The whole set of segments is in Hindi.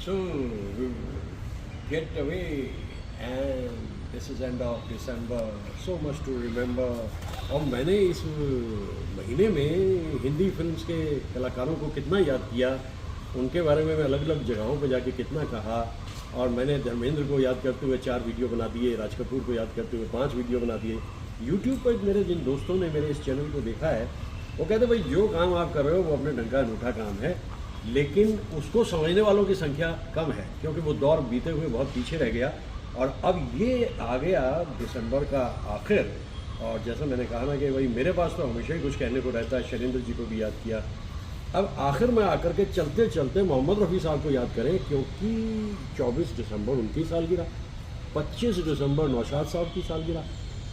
So we get away, and this is end of December. So much to remember. और मैंने इस महीने में हिंदी फिल्म्स के कलाकारों को कितना याद किया, उनके बारे में मैं अलग अलग जगहों पर जाके कितना कहा। और मैंने धर्मेंद्र को याद करते हुए 4 वीडियो बना दिए, राज कपूर को याद करते हुए 5 वीडियो बना दिए। यूट्यूब पर मेरे जिन दोस्तों ने मेरे इस चैनल को देखा है वो कहते भाई जो काम आप कर रहे हो वो अपने ढंग का अनूठा काम है, लेकिन उसको समझने वालों की संख्या कम है क्योंकि वो दौर बीते हुए बहुत पीछे रह गया। और अब ये आ गया दिसंबर का आखिर, और जैसा मैंने कहा ना कि भाई मेरे पास तो हमेशा ही कुछ कहने को रहता है, शैलेंद्र जी को भी याद किया। अब आखिर में आकर के चलते चलते मोहम्मद रफ़ी साहब को याद करें क्योंकि 24 दिसंबर उनकी सालगिरह, 25 दिसंबर नौशाद साहब की सालगिरह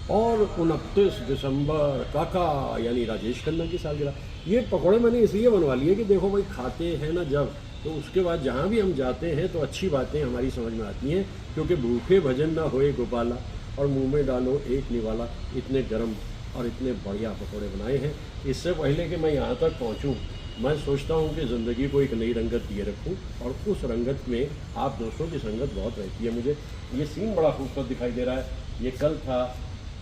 और 29 दिसंबर काका यानी राजेश खन्ना की सालगिरह। ये पकौड़े मैंने इसलिए बनवा लिए कि देखो भाई खाते हैं ना जब, तो उसके बाद जहाँ भी हम जाते हैं तो अच्छी बातें हमारी समझ में आती हैं, क्योंकि भूखे भजन ना होए गोपाला और मुंह में डालो एक निवाला, इतने गर्म और इतने बढ़िया पकौड़े बनाए हैं। इससे पहले कि मैं यहाँ तक पहुँचूँ मैं सोचता हूँ कि ज़िंदगी को एक नई रंगत दिए रखूँ, और उस रंगत में आप दोस्तों की संगत बहुत रहती है। मुझे ये सीन बड़ा खूबसूरत दिखाई दे रहा है। ये कल था,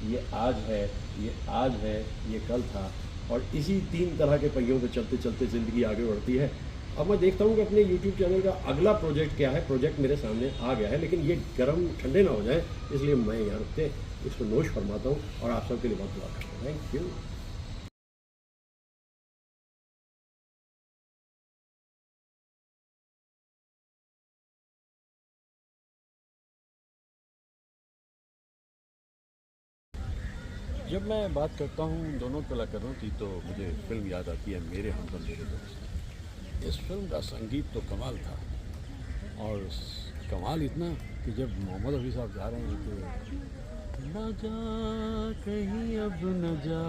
ये आज है, ये आज है, ये कल था, और इसी 3 तरह के पहियों पे चलते चलते ज़िंदगी आगे बढ़ती है। अब मैं देखता हूँ कि अपने YouTube चैनल का अगला प्रोजेक्ट क्या है। प्रोजेक्ट मेरे सामने आ गया है, लेकिन ये गर्म ठंडे ना हो जाए, इसलिए मैं यहाँ रुकते इसको नोश फरमाता हूँ और आप सबके लिए बहुत दुआ करता हूँ। Thank you. जब मैं बात करता हूँ दोनों कलाकारों की तो मुझे फिल्म याद आती है मेरे हमदम मेरे दोस्त। इस फिल्म का संगीत तो कमाल था, और कमाल इतना कि जब मोहम्मद रफ़ी साहब जा रहे हैं कि न जा कहीं अब न जा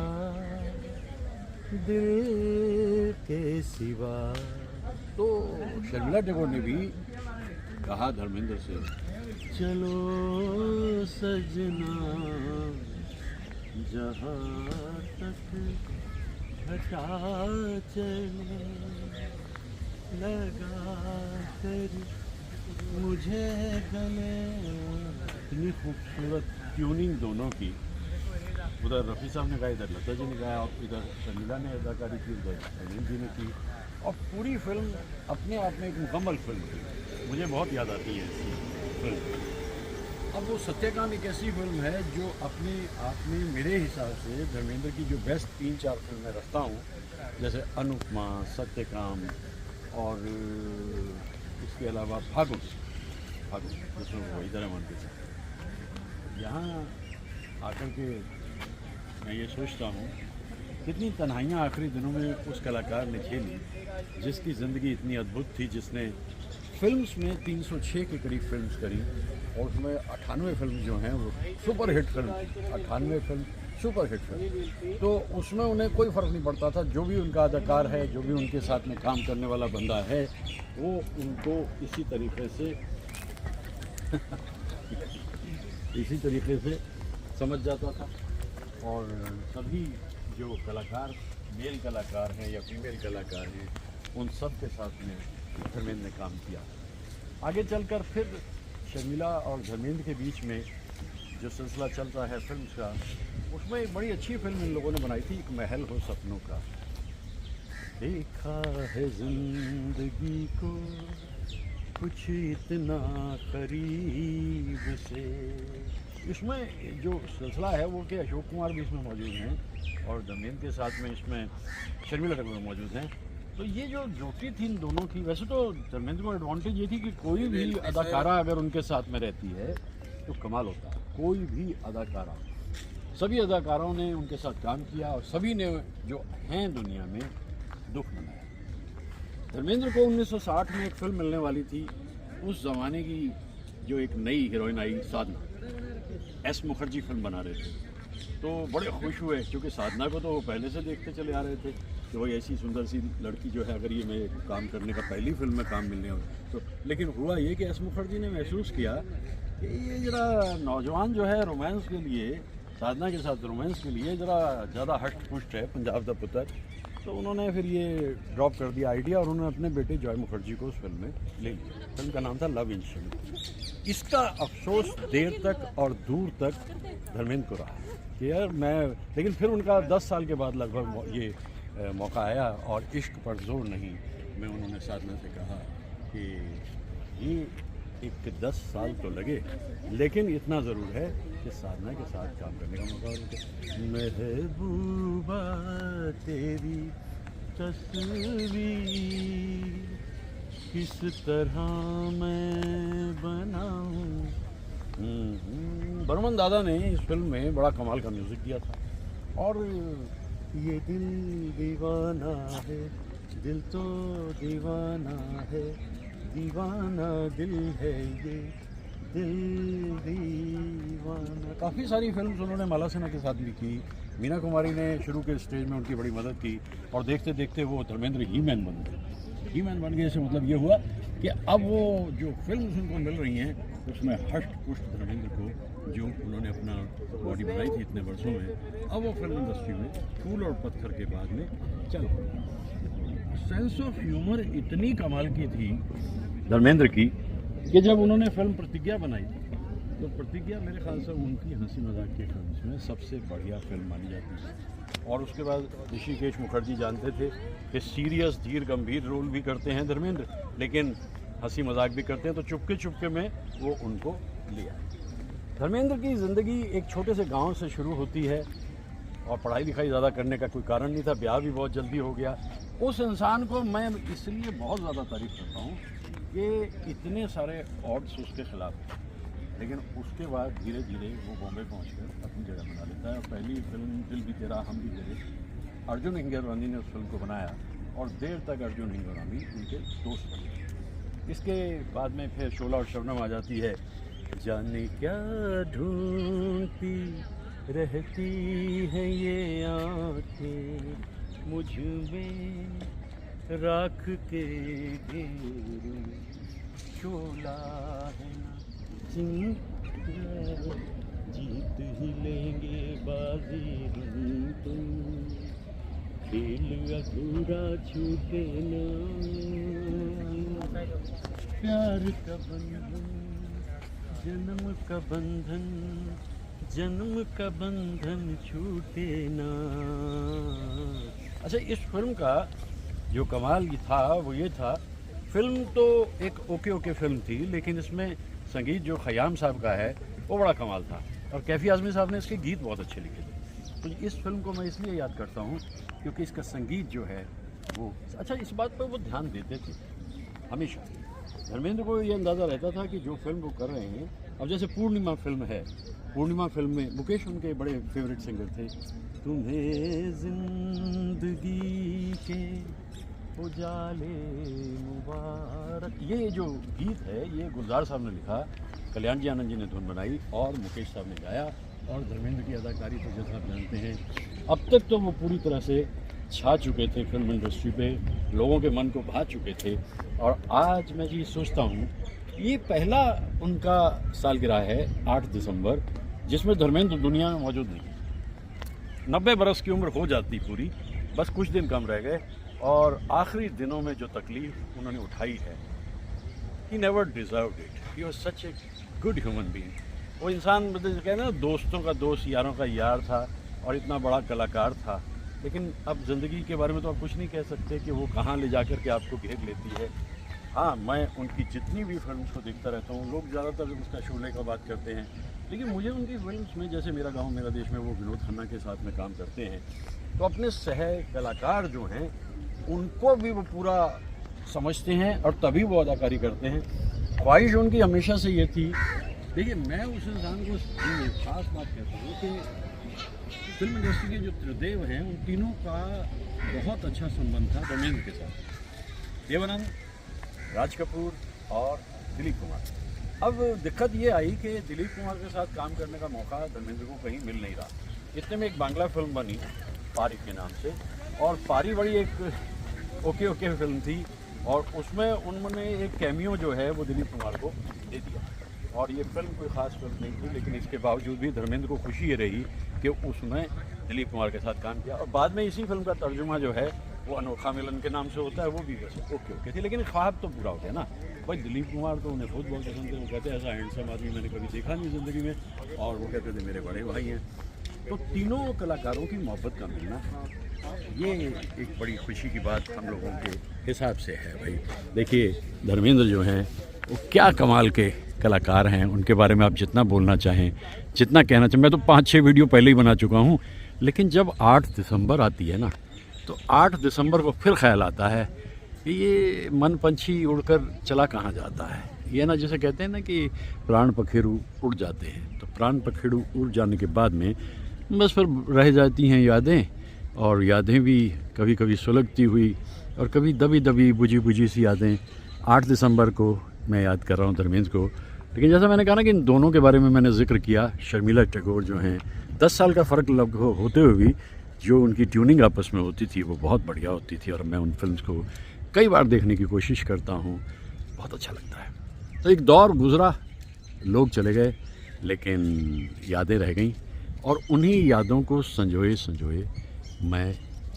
दिल के सिवा, तो शर्मिला टैगोर ने भी कहा धर्मेंद्र से, चलो सजना जहाँ तक घटा चले लगा कर मुझे गले। इतनी खूबसूरत ट्यूनिंग दोनों की, उधर रफ़ी साहब ने गाया, इधर लता जी ने गाया, और इधर शर्मिला ने अदाकारी की, उधर धर्मेंद्र जी ने की, और पूरी फिल्म अपने आप में एक मुकम्मल फिल्म थी। मुझे बहुत याद आती है इस फिल्म। अब वो सत्यकाम एक ऐसी फिल्म है जो अपने आप में मेरे हिसाब से धर्मेंद्र की जो बेस्ट 3-4 फिल्में रखता हूँ, जैसे अनुपमा, सत्यकाम और इसके अलावा फागुन जिसमें वहीदा रहमान के साथ। यहाँ आकर के मैं ये सोचता हूँ कितनी तन्हाइयाँ आखिरी दिनों में उस कलाकार ने झेली जिसकी ज़िंदगी इतनी अद्भुत थी, जिसने फिल्म्स में 306 के करीब फिल्म्स करी, और उसमें 98 फिल्म जो हैं वो सुपर हिट फिल्म थी। 98 फिल्म सुपर हिट फिल्म, तो उसमें उन्हें कोई फ़र्क नहीं पड़ता था। जो भी उनका अदाकार है, जो भी उनके साथ में काम करने वाला बंदा है, वो उनको इसी तरीके से समझ जाता था। और सभी जो कलाकार, मेल कलाकार हैं या फीमेल कलाकार हैं, उन सब के साथ में धर्मेंद्र ने काम किया। आगे चलकर फिर शर्मिला और धर्मेंद्र के बीच में जो सिलसिला चल रहा है फिल्म का, उसमें एक बड़ी अच्छी फिल्म इन लोगों ने बनाई थी, एक महल हो सपनों का। देखा है जिंदगी को कुछ इतना करीब से। इसमें जो सिलसिला है वो कि अशोक कुमार भी इसमें मौजूद हैं और धर्मेंद्र के साथ में इसमें शर्मिला टैगोर मौजूद हैं। तो ये जो जोटी थी इन दोनों की, वैसे तो धर्मेंद्र को एडवांटेज ये थी कि कोई भी अदाकारा अगर उनके साथ में रहती है तो कमाल होता है। कोई भी अदाकारा, सभी अदाकारों ने उनके साथ काम किया और सभी ने जो हैं दुनिया में दुख मनाया। धर्मेंद्र को 1960 में एक फिल्म मिलने वाली थी, उस ज़माने की जो एक नई हीरोइन आई साधना, एस मुखर्जी फिल्म बना रहे थे, तो बड़े खुश हुए क्योंकि साधना को तो वो पहले से देखते चले आ रहे थे कि भाई ऐसी सुंदर सी लड़की जो है अगर ये मैं काम करने का पहली फिल्म में काम मिलने हो तो। लेकिन हुआ ये कि एस मुखर्जी ने महसूस किया कि ये ज़रा नौजवान जो है रोमांस के लिए, साधना के साथ रोमांस के लिए ज़रा ज़्यादा हष्ट पुष्ट है, पंजाब दा पुत्र, तो उन्होंने फिर ये ड्रॉप कर दिया आइडिया और उन्होंने अपने बेटे जॉय मुखर्जी को उस फिल्म में ले लिया। फिल्म का नाम था लव इंस्टीट्यूट। इसका अफसोस देर तक और दूर तक धर्मेंद्र को रहा कि यार मैं, लेकिन फिर उनका 10 साल के बाद लगभग ये मौका आया और इश्क पर जोर नहीं में उन्होंने साधना से कहा कि ये एक 10 साल तो लगे, लेकिन इतना ज़रूर है कि साधना के साथ काम करने का मौका मिले। महबूबा तेरी तस्वीर किस तरह मैं बनाऊं। बर्मन दादा ने इस फिल्म में बड़ा कमाल का म्यूज़िक दिया था। और ये दिल दीवाना है, दिल तो दीवाना है, दीवाना दिल है ये, दिल दीवाना। काफ़ी सारी फिल्म्स उन्होंने माला सिन्हा के साथ भी की। मीना कुमारी ने शुरू के स्टेज में उनकी बड़ी मदद की और देखते देखते वो धर्मेंद्र ही मैन बन गए। ही मैन बन गए से मतलब ये हुआ कि अब वो जो फिल्म्स उनको मिल रही हैं उसमें हष्ट पुष्ट धर्मेंद्र को जो उन्होंने अपना बॉडी बनाई थी इतने वर्षों में, अब वो फिल्म इंडस्ट्री में फूल और पत्थर के बाद में चल सेंस ऑफ ह्यूमर इतनी कमाल की थी धर्मेंद्र की कि जब उन्होंने फिल्म प्रतिज्ञा बनाई तो प्रतिज्ञा मेरे ख्याल से उनकी हंसी मजाक की फिल्म में सबसे बढ़िया फिल्म मानी जाती है। और उसके बाद ऋषिकेश मुखर्जी जानते थे कि सीरियस धीर गंभीर रोल भी करते हैं धर्मेंद्र, लेकिन हंसी मजाक भी करते हैं, तो चुपके चुपके में वो उनको लिया। धर्मेंद्र की ज़िंदगी एक छोटे से गांव से शुरू होती है और पढ़ाई लिखाई ज़्यादा करने का कोई कारण नहीं था, ब्याह भी बहुत जल्दी हो गया। उस इंसान को मैं इसलिए बहुत ज़्यादा तारीफ़ करता हूँ कि इतने सारे ऑड्स उसके खिलाफ थे, लेकिन उसके बाद धीरे धीरे वो बॉम्बे पहुँचकर अपनी जगह बना लेता है। और पहली फिल्म दिल भी तेरा हम भी तेरे, अर्जुन हिंगरवानी ने उस फिल्म को बनाया और देर तक अर्जुन हिंगरवानी उनके दोस्त बने। इसके बाद में फिर शोला और शबनम आ जाती है। जाने क्या ढूंढती रहती है ये आँखें मुझ में राख के घेरे, शोला है जीत ही लेंगे बाजी हम तुम, खेल अधूरा छूटे ना, प्यार का बंधन जन्म का बंधन, जन्म का बंधन छूटे ना। अच्छा, इस फिल्म का जो कमाल ये था वो ये था, फिल्म तो एक ओके ओके फिल्म थी, लेकिन इसमें संगीत जो खयाम साहब का है वो बड़ा कमाल था और कैफी आज़मी साहब ने इसके गीत बहुत अच्छे लिखे थे। तो इस फिल्म को मैं इसलिए याद करता हूँ क्योंकि इसका संगीत जो है वो अच्छा, इस बात पर वो ध्यान देते थे हमेशा। धर्मेंद्र को ये अंदाज़ा रहता था कि जो फिल्म वो कर रहे हैं, अब जैसे पूर्णिमा फिल्म है, पूर्णिमा फिल्म में मुकेश उनके बड़े फेवरेट सिंगर थे। तुम्हें जिंदगी के उजाले मुबारक, ये जो गीत है ये गुलजार साहब ने लिखा, कल्याण जी आनंद जी ने धुन बनाई और मुकेश साहब ने गाया। और धर्मेंद्र की अदाकारी तो जैसा आप जानते हैं, अब तक तो वो पूरी तरह से छा चुके थे फिल्म इंडस्ट्री पे, लोगों के मन को भा चुके थे। और आज मैं जी सोचता हूँ ये पहला उनका सालगिरह है 8 दिसंबर, जिसमें धर्मेंद्र दुनिया में मौजूद नहीं। 90 बरस की उम्र हो जाती पूरी, बस कुछ दिन कम रह गए। और आखिरी दिनों में जो तकलीफ उन्होंने उठाई है, he never deserved it, he was such a good human being. वो इंसान मतलब कहते हैं ना, दोस्तों का दोस्त, यारों का यार था और इतना बड़ा कलाकार था, लेकिन अब ज़िंदगी के बारे में तो आप कुछ नहीं कह सकते कि वो कहाँ ले जाकर के आपको घेर लेती है। हाँ, मैं उनकी जितनी भी फिल्म्स को देखता रहता हूँ, लोग ज़्यादातर उसका शोले का बात करते हैं, लेकिन मुझे उनकी फिल्म्स में, जैसे मेरा गाँव मेरा देश में वो विनोद खन्ना के साथ में काम करते हैं, तो अपने सह कलाकार जो हैं उनको भी वो पूरा समझते हैं और तभी वो अदाकारी करते हैं। ख्वाहिश उनकी हमेशा से ये थी। देखिए, मैं उस इंसान को खास बात कहता हूँ कि फिल्म इंडस्ट्री के जो त्रिदेव हैं उन तीनों का बहुत अच्छा संबंध था धर्मेंद्र के साथ, देवानंद, राज कपूर और दिलीप कुमार। अब दिक्कत ये आई कि दिलीप कुमार के साथ काम करने का मौका धर्मेंद्र को कहीं मिल नहीं रहा। इतने में एक बांग्ला फिल्म बनी पारी के नाम से, और पारी बड़ी एक ओके ओके फिल्म थी और उसमें उन्होंने एक कैमियो जो है वो दिलीप कुमार को दे दिया। और ये फिल्म कोई ख़ास फिल्म नहीं थी, लेकिन इसके बावजूद भी धर्मेंद्र को खुशी ये रही कि उसमें दिलीप कुमार के साथ काम किया। और बाद में इसी फिल्म का तर्जुमा जो है वो अनोखा मिलन के नाम से होता है, वो भी बस ओके ओके थी, लेकिन ख्वाब तो पूरा हो गया ना भाई। दिलीप कुमार तो उन्हें खुद बहुत पसंद थे, वो कहते हैं ऐसा हैंडसम आदमी मैंने कभी देखा नहीं ज़िंदगी में, और वो कहते थे मेरे बड़े भाई हैं। तो तीनों कलाकारों की मोहब्बत का मिलना, ये एक बड़ी खुशी की बात हम लोगों के हिसाब से है भाई। देखिए धर्मेंद्र जो हैं वो क्या कमाल के कलाकार हैं, उनके बारे में आप जितना बोलना चाहें, जितना कहना चाहें। मैं तो 5-6 वीडियो पहले ही बना चुका हूँ, लेकिन जब 8 दिसंबर आती है ना, तो 8 दिसंबर को फिर ख्याल आता है कि ये मन पंछी उड़कर चला कहाँ जाता है। ये ना जैसे कहते हैं ना कि प्राण पखेरु उड़ जाते हैं, तो प्राण पखेरु उड़ जाने के बाद में बस फिर रह जाती हैं यादें, और यादें भी कभी कभी सुलगती हुई और कभी दबी दबी बुझी बुझी सी यादें। 8 दिसंबर को मैं याद कर रहा हूँ धर्मेंद्र को। लेकिन जैसा मैंने कहा ना कि इन दोनों के बारे में मैंने जिक्र किया, शर्मिला टैगोर जो हैं, 10 साल का फ़र्क लगभग होते हुए भी जो उनकी ट्यूनिंग आपस में होती थी वो बहुत बढ़िया होती थी, और मैं उन फिल्म्स को कई बार देखने की कोशिश करता हूँ, बहुत अच्छा लगता है। तो एक दौर गुज़रा, लोग चले गए, लेकिन यादें रह गईं, और उन्हीं यादों को संजोए संजोए मैं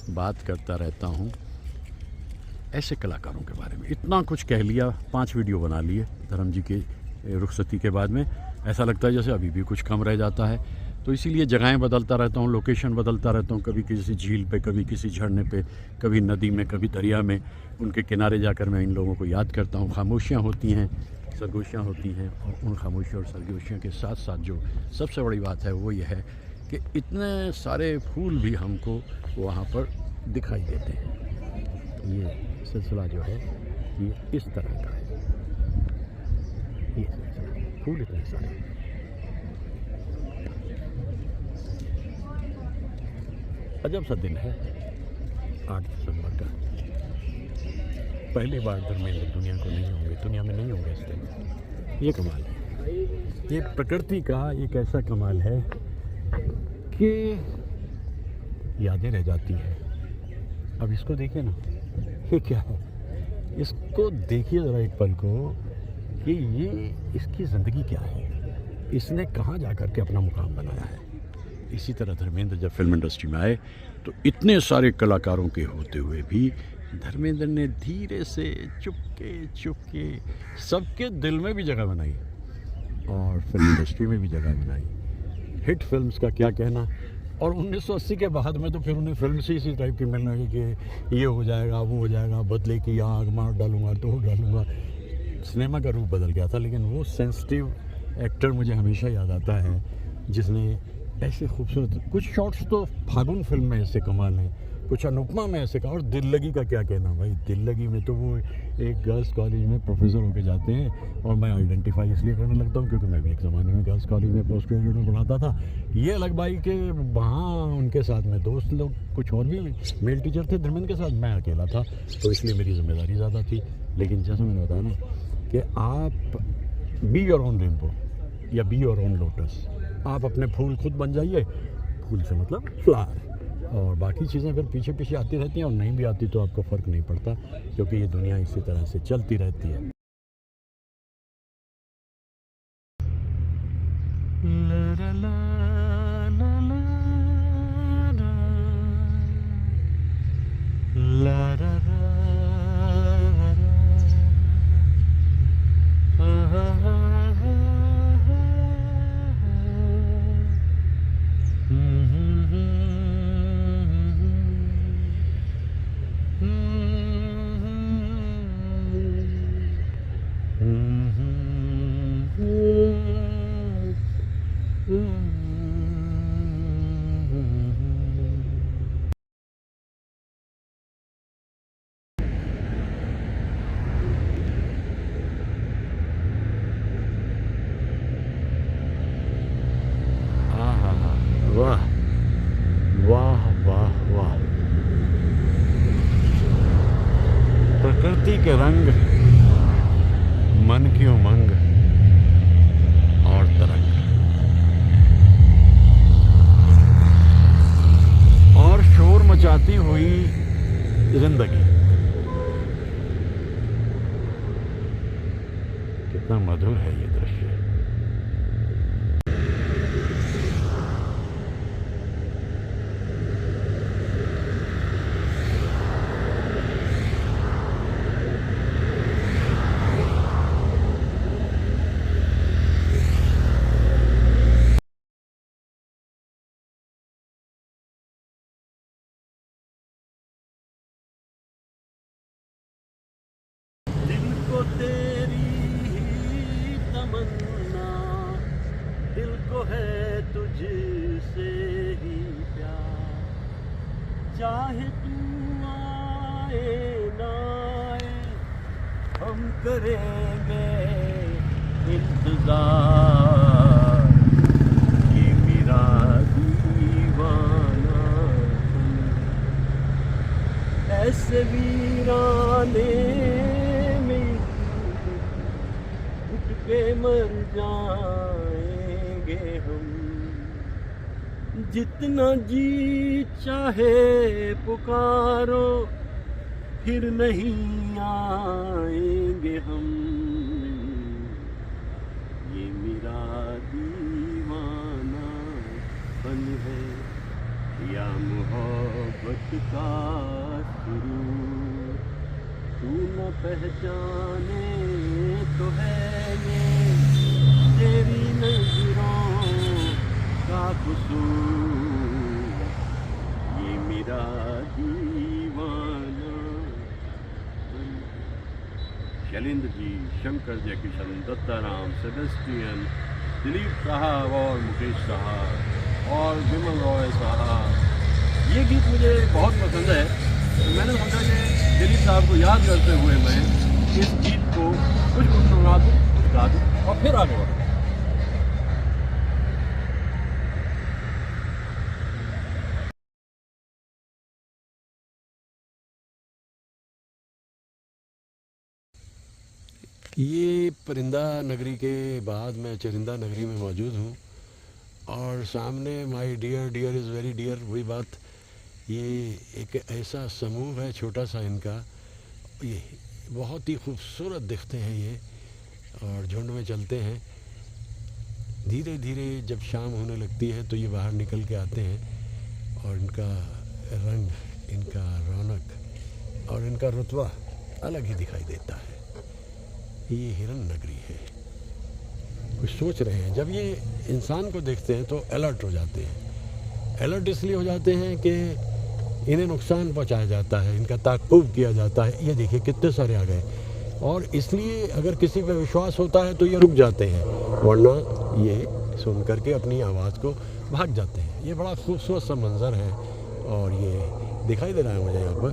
बात करता रहता हूँ ऐसे कलाकारों के बारे में। इतना कुछ कह लिया, 5 वीडियो बना लिए धर्म जी के रुखसती के बाद में। ऐसा लगता है जैसे अभी भी कुछ कम रह जाता है, तो इसीलिए जगहें बदलता रहता हूँ, लोकेशन बदलता रहता हूँ, कभी किसी झील पे, कभी किसी झरने पे, कभी नदी में, कभी दरिया में। उनके किनारे जाकर मैं इन लोगों को याद करता हूँ। खामोशियाँ होती हैं, सरगोशियाँ होती हैं, और उन खामोशियों और सरगोशियों के साथ साथ जो सबसे बड़ी बात है वो ये है कि इतने सारे फूल भी हमको वहाँ पर दिखाई देते हैं। ये सिलसिला जो है ये इस तरह का है, ये सिलसिला, फूल इतने सारे। अजब सा दिन है 8 दिसंबर का। पहली बार धर्मेंद्र दुनिया को नहीं होंगे, दुनिया में नहीं होंगे इस दिन। ये कमाल है, ये प्रकृति का एक ऐसा कमाल है कि यादें रह जाती है। अब इसको देखिए ना, ये क्या है, इसको देखिए ज़रा एक पल को कि ये इसकी ज़िंदगी क्या है, इसने कहाँ जा कर के अपना मुकाम बनाया है। इसी तरह धर्मेंद्र जब फिल्म इंडस्ट्री में आए तो इतने सारे कलाकारों के होते हुए भी धर्मेंद्र ने धीरे से चुपके चुपके सबके दिल में भी जगह बनाई, और फिल्म इंडस्ट्री में भी जगह बनाई। हिट फिल्म्स का क्या कहना, और 1980 के बाद में तो फिर उन्हें फिल्म से इसी टाइप की मिलने लगी कि ये हो जाएगा, वो हो जाएगा, बदले की आग, मार डालूंगा, तोड़ डालूंगा। सिनेमा का रूप बदल गया था, लेकिन वो सेंसिटिव एक्टर मुझे हमेशा याद आता है जिसने ऐसे खूबसूरत कुछ शॉट्स तो फागुन फिल्म में ऐसे कमाल हैं, कुछ अनुपमा में ऐसे का। और दिल लगी का क्या कहना भाई, दिल लगी में तो वो एक गर्ल्स कॉलेज में प्रोफेसर होके जाते हैं, और मैं आइडेंटिफाई इसलिए करने लगता हूँ क्योंकि मैं भी एक ज़माने में गर्ल्स कॉलेज में पोस्ट ग्रेजुएट में पढ़ाता था। ये अलग भाई कि वहाँ उनके साथ में दोस्त लोग कुछ और भी मेल टीचर थे, धर्मेंद्र के साथ मैं अकेला था, तो इसलिए मेरी जिम्मेदारी ज़्यादा थी। लेकिन जैसा मैंने बताया ना कि आप बी योर ओन रेनबो या बी योर ओन लोटस, आप अपने फूल खुद बन जाइए, फूल से मतलब फ्लावर, और बाकी चीज़ें अगर पीछे पीछे आती रहती हैं और नहीं भी आती तो आपको फ़र्क नहीं पड़ता, क्योंकि ये दुनिया इसी तरह से चलती रहती है। ला ला ला ला वाह वाह वाह वाह, प्रकृति के रंग, मन की उमंग और तरंग, और शोर मचाती हुई जिंदगी। कितना मधुर है ये दृश्य। तेरी ही तमन्ना, दिल को है तुझसे ही प्यार, चाहे तू आए ना आए हम करेंगे इंतजार, ये मेरा दीवाना ऐसे वीराने में उठ के मर जाएंगे हम, जितना जी चाहे पुकारो फिर नहीं आएंगे हम, ये मेरा दीवाना पन है या मोहब्बत का शुरू, तू न पहचाने तो है ये तेरी नजरों का कसूर, ये मेरा दीवाना। शैलेंद्र जी, शंकर जयकिशन, दत्ताराम, सेबेस्टियन, दिलीप साहब और मुकेश साहब और विमल रॉय साहब, ये गीत मुझे बहुत पसंद है। तो मैंने सोचा कि दिलीप साहब को याद करते हुए मैं इस गीत को कुछ सुना दूँ, कुछ गा दूँ और फिर आगे बढ़ूँ। ये परिंदा नगरी के बाद मैं चरिंदा नगरी में मौजूद हूँ और सामने my dear dear is very dear, वही बात। ये एक ऐसा समूह है छोटा सा इनका, ये बहुत ही खूबसूरत दिखते हैं ये और झुंड में चलते हैं। धीरे धीरे जब शाम होने लगती है तो ये बाहर निकल के आते हैं और इनका रंग, इनका रौनक और इनका रुतबा अलग ही दिखाई देता है। ये हिरन नगरी है। कुछ सोच रहे हैं, जब ये इंसान को देखते हैं तो अलर्ट हो जाते हैं। अलर्ट इसलिए हो जाते हैं कि इन्हें नुकसान पहुंचाया जाता है, इनका ताक़ुब किया जाता है। ये देखिए कितने सारे आ गए, और इसलिए अगर किसी पे विश्वास होता है तो ये रुक जाते हैं, वरना ये सुन करके अपनी आवाज़ को भाग जाते हैं। ये बड़ा खूबसूरत सा मंज़र है और ये दिखाई दे रहा है मुझे यहाँ पर।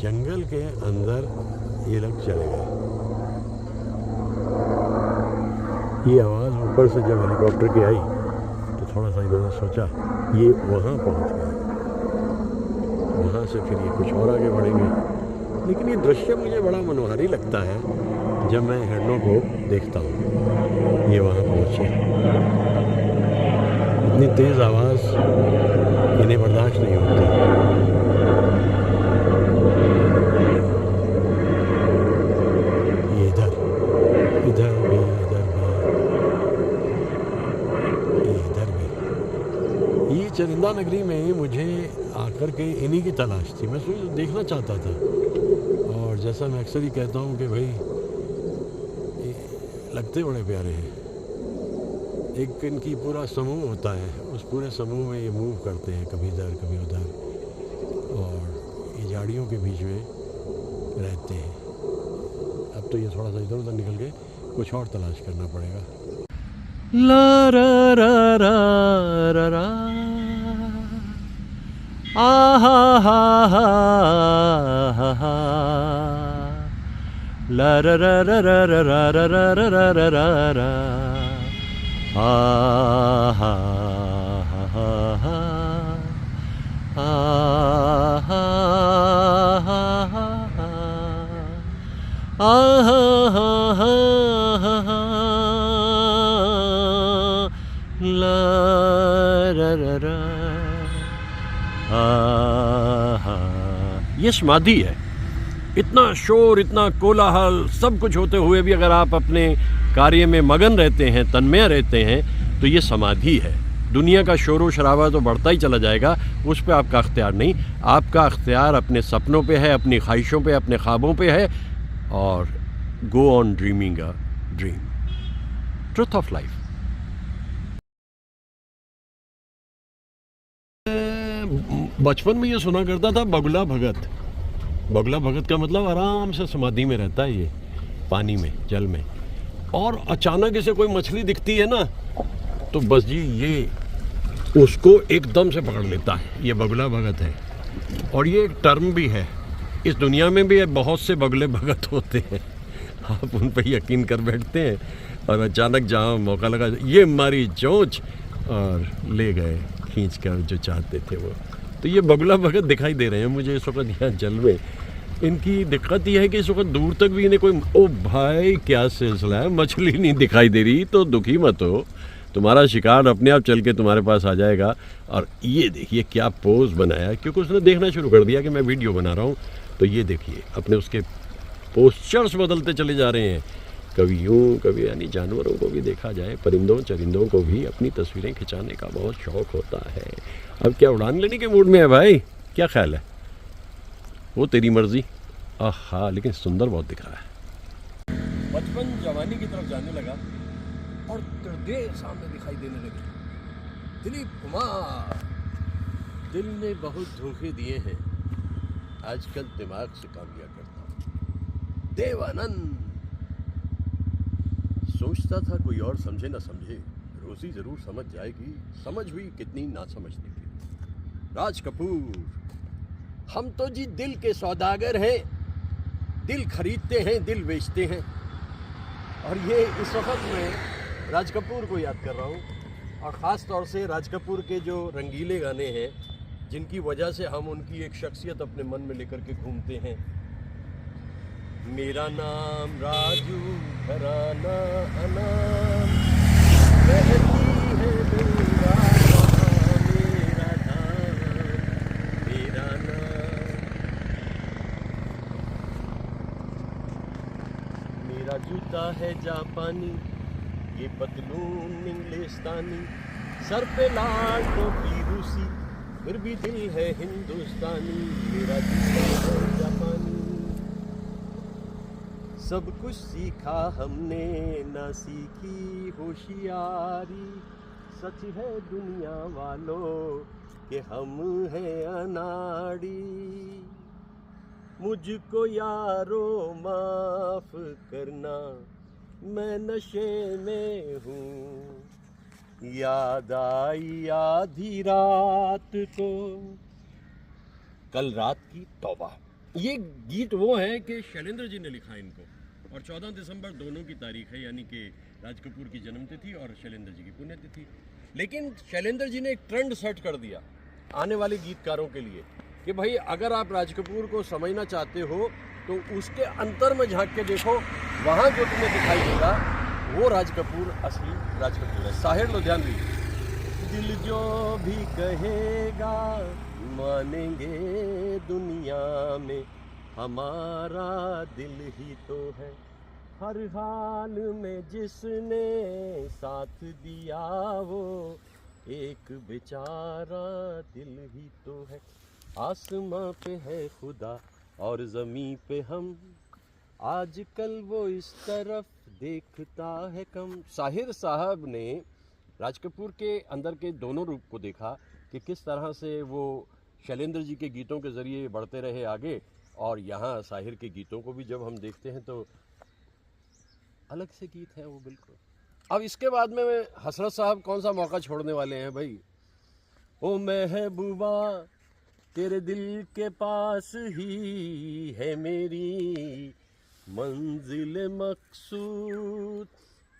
जंगल के अंदर ये लोग चले गए। ये आवाज़ ऊपर से जब हेलीकॉप्टर की आई तो थोड़ा सा इन्होंने सोचा ये वहाँ पहुँच गए, वहाँ से फिर ये कुछ और आगे बढ़ेंगे। लेकिन ये दृश्य मुझे बड़ा मनोहारी लगता है जब मैं हिरणों को देखता हूँ। ये वहाँ पहुँचे, इतनी तेज़ आवाज़ इन्हें बर्दाश्त नहीं होती। ये इधर इधर भी, ये चरिंदा नगरी में मुझे आकर के इन्हीं की तलाश थी। मैं देखना चाहता था, और जैसा मैं अक्सर ही कहता हूँ कि भाई ये लगते बड़े प्यारे हैं। एक इनकी पूरा समूह होता है, उस पूरे समूह में ये मूव करते हैं, कभी इधर कभी उधर, और ये झाड़ियों के बीच में रहते हैं। अब तो ये थोड़ा सा इधर उधर निकल के कुछ और तलाश करना पड़ेगा। ला रा रा रा रा रा आ हा हा हा हा हा ला रा रा रा रा रा रा रा रा रा रा रा रा आ हा हा हा हा आ हा हा हा आ हा हा हा हा ला रा रा रा आहा। ये समाधि है। इतना शोर, इतना कोलाहल, सब कुछ होते हुए भी अगर आप अपने कार्य में मगन रहते हैं, तन्मय रहते हैं, तो ये समाधि है। दुनिया का शोर शराबा तो बढ़ता ही चला जाएगा, उस पर आपका अख्तियार नहीं। आपका अख्तियार अपने सपनों पे है, अपनी ख्वाहिशों पे, अपने ख्वाबों पे है, और go on dreaming a dream. Truth of life. बचपन में ये सुना करता था बगुला भगत। बगुला भगत का मतलब आराम से समाधि में रहता है ये, पानी में, जल में, और अचानक इसे कोई मछली दिखती है ना, तो बस जी ये उसको एकदम से पकड़ लेता है। ये बगुला भगत है, और ये एक टर्म भी है। इस दुनिया में भी बहुत से बगले भगत होते हैं, आप उन पर यकीन कर बैठते हैं, और अचानक जहाँ मौका लगा ये मारी चोंच और ले गए खींच कर जो चाहते थे वो। तो ये बगुला भगत दिखाई दे रहे हैं मुझे इस वक्त यहाँ जल में। इनकी दिक्कत यह है कि इस वक्त दूर तक भी इन्हें कोई, ओ भाई क्या सिलसिला है, मछली नहीं दिखाई दे रही, तो दुखी मत हो, तुम्हारा शिकार अपने आप चल के तुम्हारे पास आ जाएगा। और ये देखिए क्या पोज बनाया, क्योंकि उसने देखना शुरू कर दिया कि मैं वीडियो बना रहा हूँ। तो ये देखिए अपने उसके पोस्चर्स बदलते चले जा रहे हैं, कभी यूँ कभी, यानी जानवरों को भी देखा जाए, परिंदों चरिंदों को भी अपनी तस्वीरें खिंचाने का बहुत शौक़ होता है। अब क्या उड़ान लेने के मूड में है भाई, क्या ख्याल है? वो तेरी मर्जी। आहा, लेकिन सुंदर बहुत दिख रहा है। बचपन जवानी की तरफ जाने लगा और त्रिदेव सामने दिखाई देने लगे। दिलीप कुमार। दिल ने बहुत धोखे दिए हैं, आजकल दिमाग से काम लिया करता हूँ। देवानंद। सोचता था कोई और समझे ना समझे, रोजी जरूर समझ जाएगी, समझ हुई कितनी ना समझने की। राज कपूर। हम तो जी दिल के सौदागर हैं, दिल खरीदते हैं, दिल बेचते हैं। और ये इस वक्त मैं राज कपूर को याद कर रहा हूँ, और ख़ास तौर से राज कपूर के जो रंगीले गाने हैं, जिनकी वजह से हम उनकी एक शख्सियत अपने मन में लेकर के घूमते हैं। मेरा नाम राजू, घराना अनाम, बहती है गंगा, मेरा नाम, मेरा नाम। मेरा जूता है जापानी, ये पतलून इंग्लिस्तानी, सर पे लाल टोपी रूसी, फिर भी दिल है हिंदुस्तानी। मेरा जूता है जापानी। सब कुछ सीखा हमने, ना सीखी होशियारी, सच है दुनिया वालों कि हम हैं अनाड़ी। मुझको यारो माफ करना, मैं नशे में हूँ, याद आई आधी रात को, कल रात की तौबा। ये गीत वो है कि शैलेंद्र जी ने लिखा इनको, और 14 दिसंबर दोनों की तारीख है, यानी कि राज कपूर की जन्मतिथि और शैलेंद्र जी की पुण्यतिथि। लेकिन शैलेंद्र जी ने एक ट्रेंड सेट कर दिया आने वाले गीतकारों के लिए कि भाई अगर आप राज कपूर को समझना चाहते हो तो उसके अंतर में झांक के देखो, वहाँ जो तुम्हें दिखाई देगा वो राज कपूर, असली राज कपूर है। साहिर लुधियानवी। दिल जो भी कहेगा मानेंगे दुनिया में, हमारा दिल ही तो है, हर हाल में जिसने साथ दिया वो एक बेचारा दिल ही तो है। आसमां पे है खुदा और ज़मीं पे हम, आजकल वो इस तरफ देखता है कम। साहिर साहब ने राज कपूर के अंदर के दोनों रूप को देखा कि किस तरह से वो शैलेंद्र जी के गीतों के ज़रिए बढ़ते रहे आगे, और यहाँ साहिर के गीतों को भी जब हम देखते हैं तो अलग से गीत है वो बिल्कुल। अब इसके बाद में हसरत साहब कौन सा मौका छोड़ने वाले हैं भाई। ओ महबूबा तेरे दिल के पास ही है मेरी मंजिल मकसूद,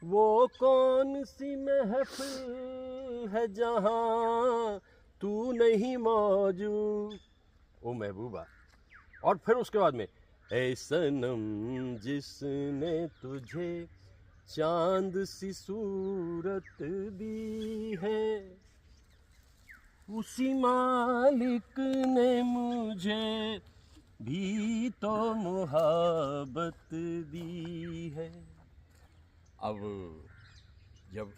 वो कौन सी महफिल है जहाँ तू नहीं मौजूद। ओ महबूबा। और फिर उसके बाद में ऐ सनम जिसने तुझे चांद सी सूरत दी है, उसी मालिक ने मुझे भी तो मोहब्बत दी है। अब जब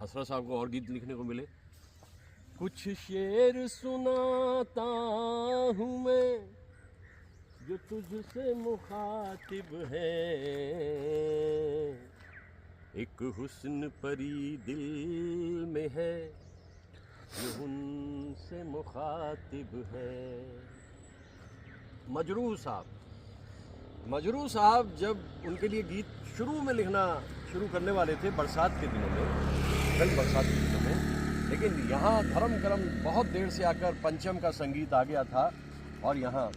हसरत साहब को और गीत लिखने को मिले, कुछ शेर सुनाता हूँ मैं जो तुझसे मुखातिब है, एक हुस्न परी दिल में है जो उनसे मुखातिब है। मजरूह साहब, मजरू साहब जब उनके लिए गीत शुरू में लिखना शुरू करने वाले थे बरसात के दिनों में, कल बरसात के दिनों में, लेकिन यहाँ धर्म करम बहुत देर से आकर पंचम का संगीत आ गया था और यहाँ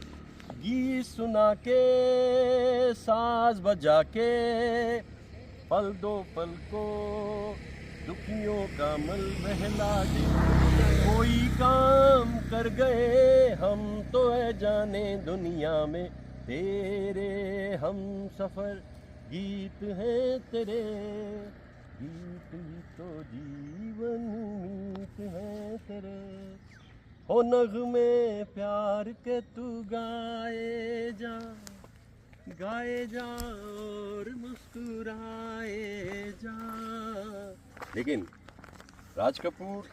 गीत सुना के साज बजा के पल दो पल को दुखियों का मल बहला दे, कोई काम कर गए हम तो है जाने दुनिया में तेरे हम सफर गीत है तेरे, गीत ही तो जीवन मीत है तेरे, हो नगमे प्यार के तू गाए जा और मुस्कुराए जा। लेकिन राज कपूर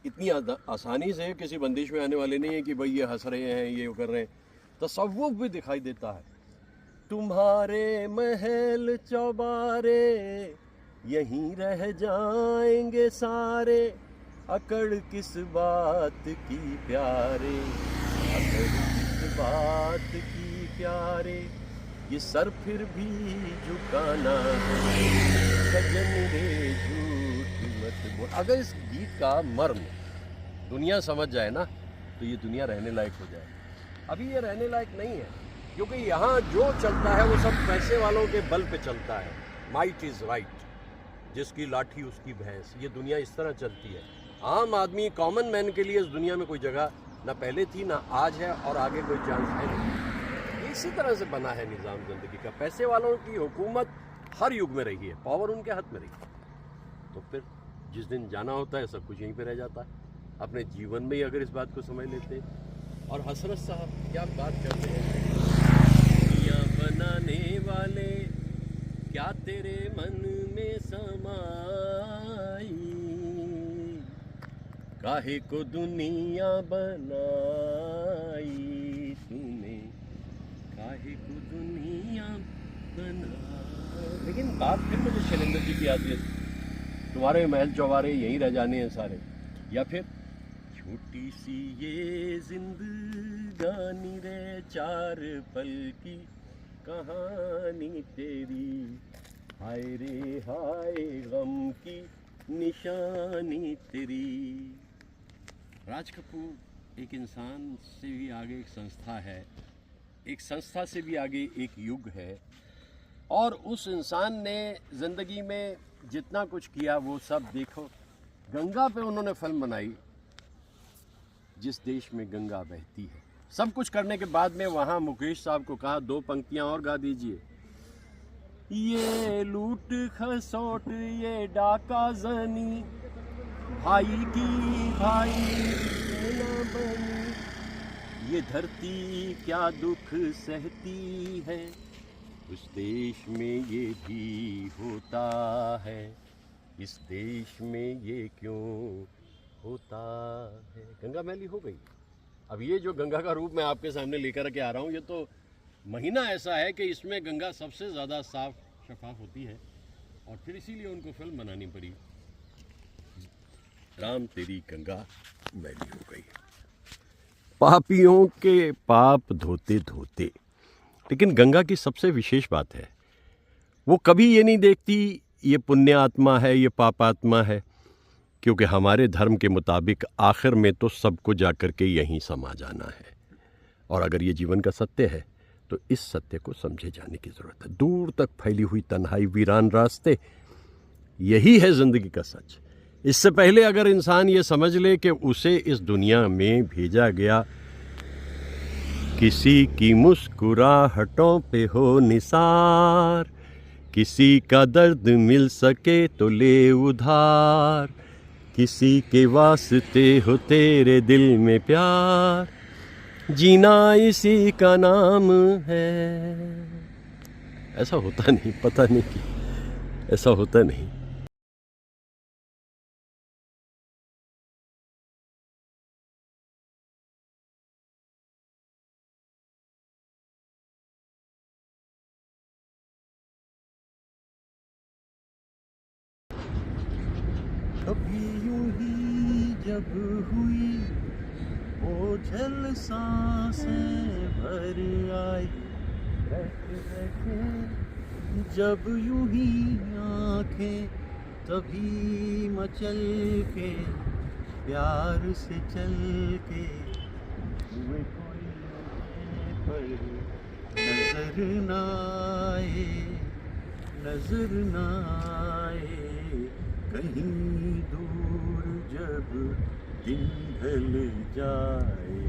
इतनी आसानी से किसी बंदिश में आने वाले नहीं है कि भाई ये हंस रहे हैं ये कर रहे हैं, तसव्वुफ भी दिखाई देता है। तुम्हारे महल चौबारे यहीं रह जाएंगे सारे, अकड़ किस बात की प्यारे, अकड़ किस बात की प्यारे, ये सर फिर भी झुकाना है सजन रे झूठ मत बोल। अगर इस गीत का मर्म दुनिया समझ जाए ना तो ये दुनिया रहने लायक हो जाए। अभी ये रहने लायक नहीं है क्योंकि यहाँ जो चलता है वो सब पैसे वालों के बल पे चलता है। माइट इज़ राइट, जिसकी लाठी उसकी भैंस, ये दुनिया इस तरह चलती है। आम आदमी कॉमन मैन के लिए इस दुनिया में कोई जगह ना पहले थी ना आज है और आगे कोई चांस है नहीं। इसी तरह से बना है निज़ाम ज़िंदगी का। पैसे वालों की हुकूमत हर युग में रही है, पावर उनके हाथ में रही है। तो फिर जिस दिन जाना होता है सब कुछ यहीं पे रह जाता है। अपने जीवन में ही अगर इस बात को समझ लेते। और हसरत साहब क्या बात करते हैं, दुनिया बनाने वाले क्या तेरे मन में समाई, काहे को दुनिया बनाई तूने, काहे को दुनिया बनाई। लेकिन बात फिर मुझे शैलेंद्र जी की आती है, तुम्हारे महल चौबारे यहीं रह जाने हैं सारे। या फिर छोटी सी ये जिंदगानी रे चार पल की कहानी तेरी, हाय रे हाय गम की निशानी तेरी। राज कपूर एक इंसान से भी आगे एक संस्था है, एक संस्था से भी आगे एक युग है। और उस इंसान ने ज़िंदगी में जितना कुछ किया वो सब देखो। गंगा पे उन्होंने फिल्म बनाई, जिस देश में गंगा बहती है। सब कुछ करने के बाद में वहाँ मुकेश साहब को कहा 2 पंक्तियाँ और गा दीजिए। ये लूट खसोट ये डाका जनी, भाई की भाई न बनी, ये धरती क्या दुख सहती है, उस देश में ये भी होता है, इस देश में ये क्यों होता है। गंगा मैली हो गई। अब ये जो गंगा का रूप मैं आपके सामने लेकर के आ रहा हूँ, ये तो महीना ऐसा है कि इसमें गंगा सबसे ज़्यादा साफ शफाफ होती है और फिर इसीलिए उनको फिल्म बनानी पड़ी। राम तेरी गंगा मैली हो गई, पापियों के पाप धोते धोते। लेकिन गंगा की सबसे विशेष बात है, वो कभी ये नहीं देखती ये पुण्य आत्मा है ये पाप आत्मा है, क्योंकि हमारे धर्म के मुताबिक आखिर में तो सबको जाकर के यहीं समा जाना है। और अगर ये जीवन का सत्य है तो इस सत्य को समझे जाने की ज़रूरत है। दूर तक फैली हुई तन्हाई वीरान रास्ते, यही है ज़िंदगी का सच। इससे पहले अगर इंसान ये समझ ले कि उसे इस दुनिया में भेजा गया किसी की मुस्कुराहटों पे हो निसार, किसी का दर्द मिल सके तो ले उधार, किसी के वास्ते हो तेरे दिल में प्यार, जीना इसी का नाम है। ऐसा होता नहीं, पता नहीं कि ऐसा होता नहीं। कभी यूं ही जब हुई ओझल सांसें भर आई, बैठे बैठे जब यूं ही आंखें तभी मचल के प्यार से चल के हुए कोई पर नजर न आए, नजर न आए, कहीं दूर जब दिन ढल जाए,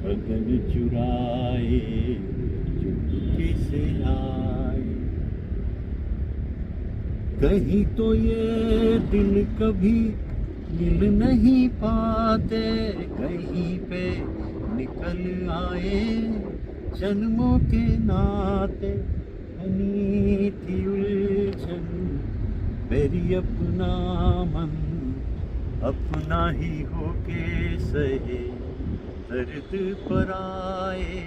बदन चुराए चुपके से आए, कहीं तो ये दिन कभी मिल नहीं पाते, कहीं पे निकल आए जन्मों के नाते, बनी थी उलझन मेरी अपना मन, अपना ही होके सहे दर्द पर आए,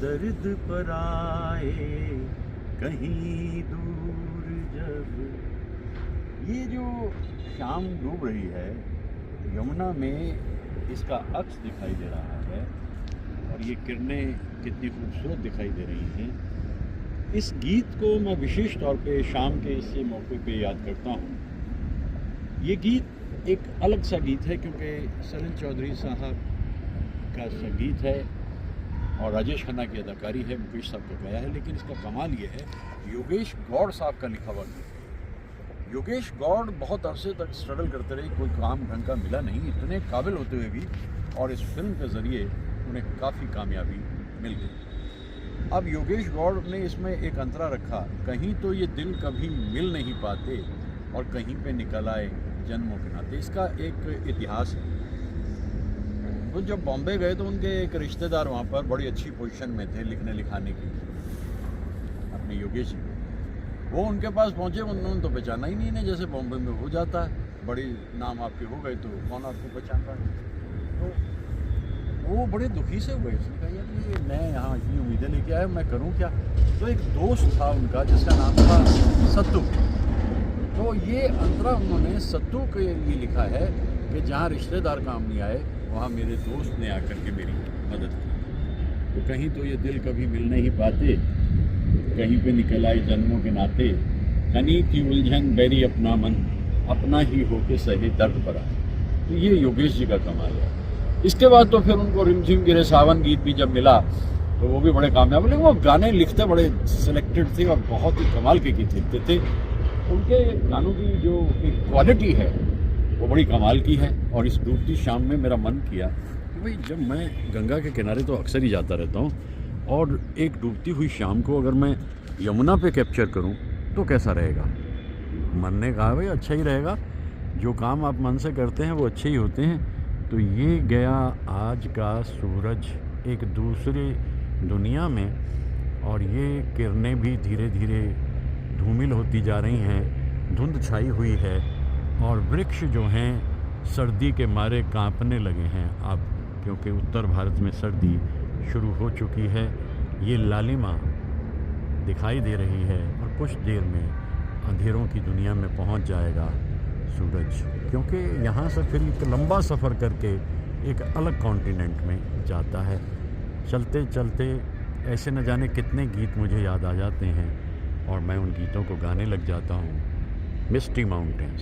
दर्द पर आए, कहीं दूर जब। ये जो शाम डूब रही है यमुना में, इसका अक्स दिखाई दे रहा है और ये किरणें कितनी खूबसूरत दिखाई दे रही हैं। इस गीत को मैं विशेष तौर पे शाम के इस मौके पे याद करता हूँ। ये गीत एक अलग सा गीत है क्योंकि सलील चौधरी साहब का संगीत है और राजेश खन्ना की अदाकारी है, मुकेश साहब का गाया है, लेकिन इसका कमाल ये है योगेश गौड़ साहब का लिखा हुआ गीत। योगेश गौड़ बहुत अरसे तक स्ट्रगल करते रहे, कोई काम ढंग का मिला नहीं, इतने काबिल होते हुए भी, और इस फिल्म के ज़रिए उन्हें काफ़ी कामयाबी मिल गई। अब योगेश गौड़ ने इसमें एक अंतरा रखा, कहीं तो ये दिल कभी मिल नहीं पाते और कहीं पे निकल आए जन्मों के नाते। इसका एक इतिहास है। तो जब बॉम्बे गए तो उनके एक रिश्तेदार वहाँ पर बड़ी अच्छी पोजीशन में थे लिखने लिखाने की, अपने योगेश जी। वो उनके पास पहुँचे, उन्होंने तो पहचाना ही नहीं है, जैसे बॉम्बे में हो जाता है, बड़ी नाम आपके हो गए तो कौन आपको पहचान रहा है। तो वो बड़े दुखी से हुए, उसने कहा यार ये मैं यहाँ इतनी उम्मीदें लेके आया, मैं करूँ क्या। तो एक दोस्त था उनका जिसका नाम था सत्तू, तो ये अंतरा उन्होंने सत्तू के लिए लिखा है कि जहाँ रिश्तेदार काम नहीं आए वहाँ मेरे दोस्त ने आकर के मेरी मदद की। तो कहीं तो ये दिल कभी मिल नहीं पाते, कहीं पे निकल आए जन्मों के नाते, हनी थी उलझन बैरी अपना मन, अपना ही होके सहे दर्द पर आए। तो ये योगेश जी का कमाल है। इसके बाद तो फिर उनको रिमझिम गिरे सावन गीत भी जब मिला तो वो भी बड़े कामयाब, लेकिन वो गाने लिखते बड़े सिलेक्टेड थे और बहुत ही कमाल के गीत लिखते थे। उनके गानों की जो एक क्वालिटी है वो बड़ी कमाल की है। और इस डूबती शाम में मेरा मन किया कि भाई जब मैं गंगा के किनारे तो अक्सर ही जाता रहता हूँ, और एक डूबती हुई शाम को अगर मैं यमुना पे कैप्चर करूँ तो कैसा रहेगा। मन ने कहा भाई अच्छा ही रहेगा, जो काम आप मन से करते हैं वो अच्छे ही होते हैं। तो ये गया आज का सूरज एक दूसरे दुनिया में, और ये किरणें भी धीरे धीरे धूमिल होती जा रही हैं, धुंध छाई हुई है, और वृक्ष जो हैं सर्दी के मारे कांपने लगे हैं अब, क्योंकि उत्तर भारत में सर्दी शुरू हो चुकी है। ये लालिमा दिखाई दे रही है और कुछ देर में अंधेरों की दुनिया में पहुंच जाएगा सूरज, क्योंकि यहाँ से फिर एक लंबा सफ़र करके एक अलग कॉन्टिनेंट में जाता है। चलते चलते ऐसे न जाने कितने गीत मुझे याद आ जाते हैं और मैं उन गीतों को गाने लग जाता हूँ। मिस्टी माउंटेन्स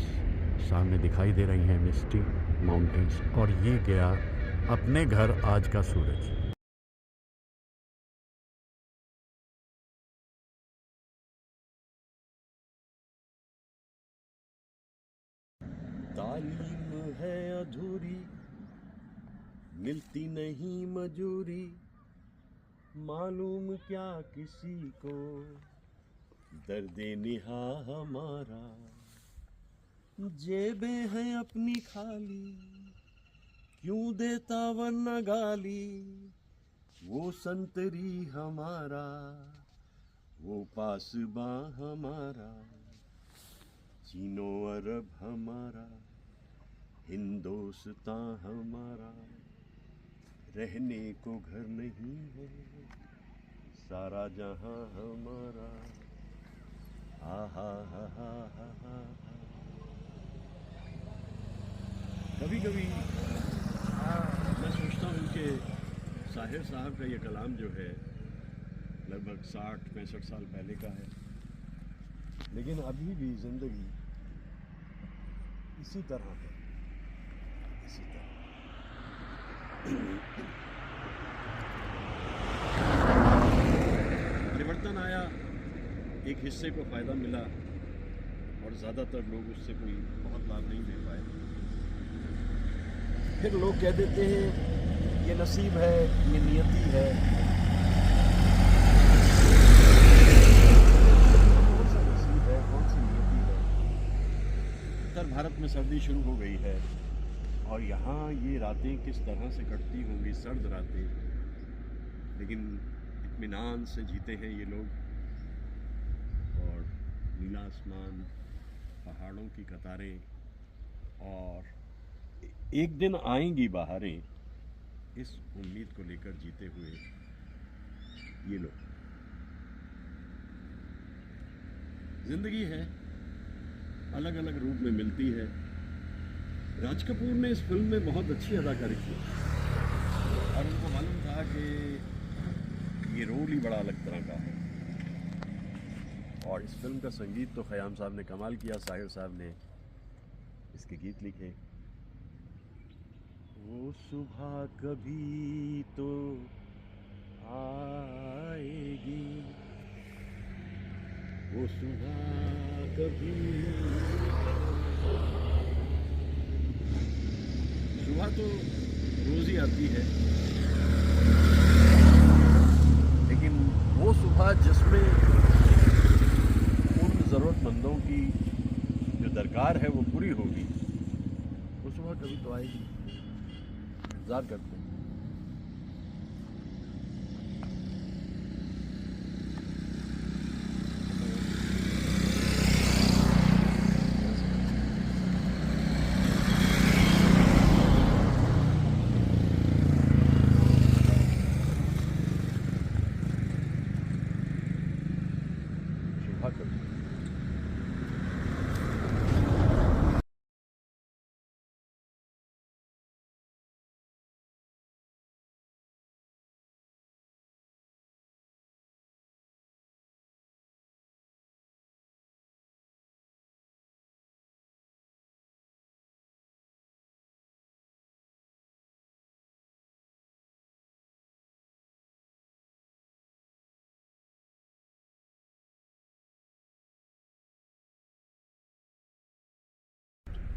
सामने दिखाई दे रही हैं, मिस्टी माउंटेन्स, और ये गया अपने घर आज का सूरज। तालीम है अधूरी, मिलती नहीं मजूरी, मालूम क्या किसी को दर्दे निहा हमारा। जेबें हैं अपनी खाली, क्यों देता वरना गाली, वो संतरी हमारा, वो पासबा हमारा, चीनो अरब हमारा, हिंदुस्तां हमारा, रहने को घर नहीं है, सारा जहां हमारा। हा हा हा हा हा हा। कभी कभी मैं सोचता हूँ कि साहिर साहब का ये कलाम जो है लगभग 60-65 साल पहले का है, लेकिन अभी भी ज़िंदगी इसी तरह है, इसी तरह। परिवर्तन आया, एक हिस्से को फ़ायदा मिला और ज़्यादातर लोग उससे कोई बहुत लाभ नहीं ले पाए। फिर लोग कह देते हैं ये नसीब है, ये नियति है। कौन सा नसीब है, कौन सी नियति है? उत्तर भारत में सर्दी शुरू हो गई है और यहाँ ये रातें किस तरह से कटती होंगी, सर्द रातें, लेकिन इत्मीनान से जीते हैं ये लोग। और नीला आसमान, पहाड़ों की कतारें, और एक दिन आएंगी बहारें, इस उम्मीद को लेकर जीते हुए ये लोग। जिंदगी है, अलग अलग रूप में मिलती है। राज कपूर ने इस फिल्म में बहुत अच्छी अदाकारी की और उनको मालूम था कि ये रोल ही बड़ा अलग तरह का है। और इस फिल्म का संगीत तो ख़याम साहब ने कमाल किया, साहिर साहब ने इसके गीत लिखे। वो सुबह कभी तो आएगी, वो सुबह कभी। सुबह तो रोज ही आती है, लेकिन वो सुबह जिसमें उन ज़रूरतमंदों की जो दरकार है वो पूरी होगी, वो सुबह कभी तो आएगी। इंतज़ार करते हैं। सुबह कभी।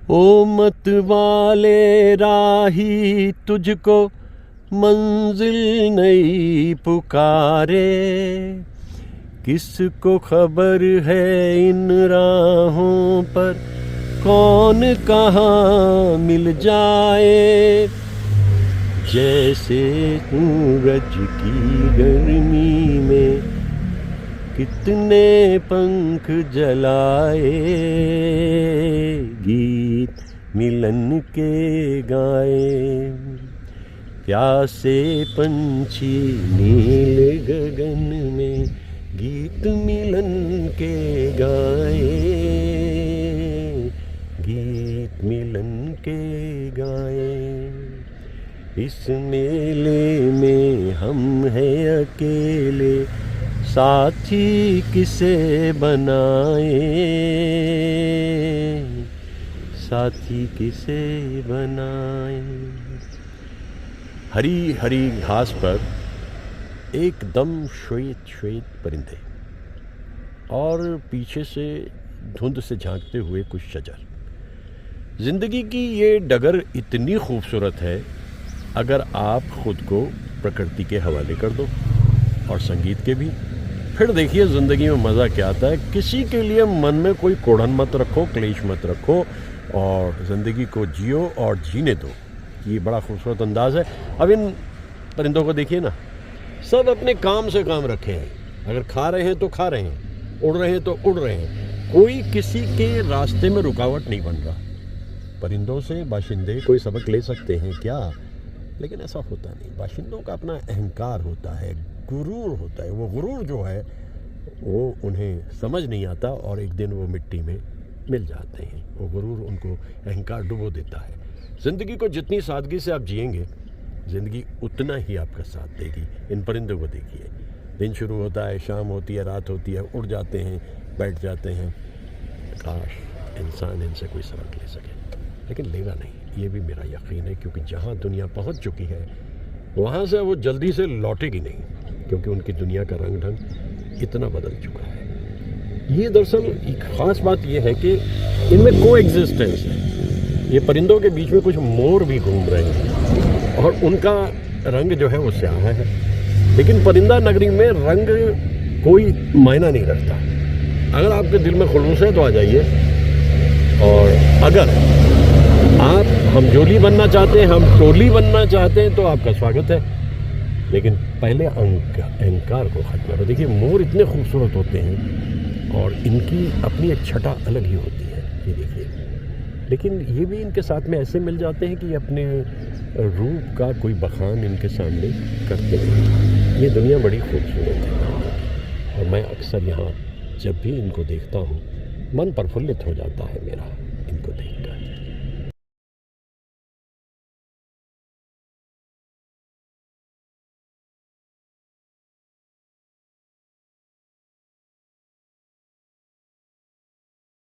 ओ मत वाले राही तुझको मंजिल नहीं पुकारे, किसको खबर है इन राहों पर कौन कहाँ मिल जाए। जैसे सूरज की गर्मी में कितने पंख जलाए, गीत मिलन के गाए। प्यासे पंछी नीले गगन में गीत मिलन के गाए, गीत मिलन के गाए। इस मेले में हम हैं अकेले, साथी किसे बनाए, साथी किसे बनाए। हरी हरी घास पर एकदम श्वेत श्वेत परिंदे और पीछे से धुंध से झांकते हुए कुछ शजर। ज़िंदगी की ये डगर इतनी खूबसूरत है अगर आप खुद को प्रकृति के हवाले कर दो और संगीत के भी, फिर देखिए ज़िंदगी में मज़ा क्या आता है। किसी के लिए मन में कोई कोढ़न मत रखो, क्लेश मत रखो और ज़िंदगी को जियो और जीने दो। ये बड़ा खूबसूरत अंदाज़ है। अब इन परिंदों को देखिए ना, सब अपने काम से काम रखे हैं। अगर खा रहे हैं तो खा रहे हैं, उड़ रहे हैं तो उड़ रहे हैं, कोई किसी के रास्ते में रुकावट नहीं बन रहा। परिंदों से बाशिंदे कोई सबक ले सकते हैं क्या? लेकिन ऐसा होता नहीं। बाशिंदों का अपना अहंकार होता है, गुरूर होता है। वो गुरूर जो है वो उन्हें समझ नहीं आता और एक दिन वो मिट्टी में मिल जाते हैं। वो गुरूर उनको अहंकार डुबो देता है। ज़िंदगी को जितनी सादगी से आप जिएंगे ज़िंदगी उतना ही आपका साथ देगी। इन परिंदों को देखिए, दिन शुरू होता है, शाम होती है, रात होती है, उड़ जाते हैं, बैठ जाते हैं। काश इंसान इनसे कोई सबक ले सके, लेकिन लेगा नहीं, ये भी मेरा यकीन है, क्योंकि जहाँ दुनिया पहुँच चुकी है वहाँ से वो जल्दी से लौटेगी नहीं, क्योंकि उनकी दुनिया का रंग ढंग इतना बदल चुका है। ये दरअसल एक ख़ास बात ये है कि इनमें को एग्जिस्टेंस है। ये परिंदों के बीच में कुछ मोर भी घूम रहे हैं और उनका रंग जो है वो स्याह है, लेकिन परिंदा नगरी में रंग कोई मायना नहीं रखता। अगर आपके दिल में खुलूस है तो आ जाइए, और अगर आप हमजोली बनना चाहते हैं, हम टोली बनना चाहते हैं, तो आपका स्वागत है, लेकिन पहले अहंकार को खत्म करो। देखिए मोर इतने खूबसूरत होते हैं और इनकी अपनी एक छटा अलग ही होती है, ये देखिए, लेकिन ये भी इनके साथ में ऐसे मिल जाते हैं कि अपने रूप का कोई बखान इनके सामने करते हैं। ये दुनिया बड़ी खूबसूरत है और मैं अक्सर यहाँ जब भी इनको देखता हूँ मन प्रफुल्लित हो जाता है मेरा इनको देख।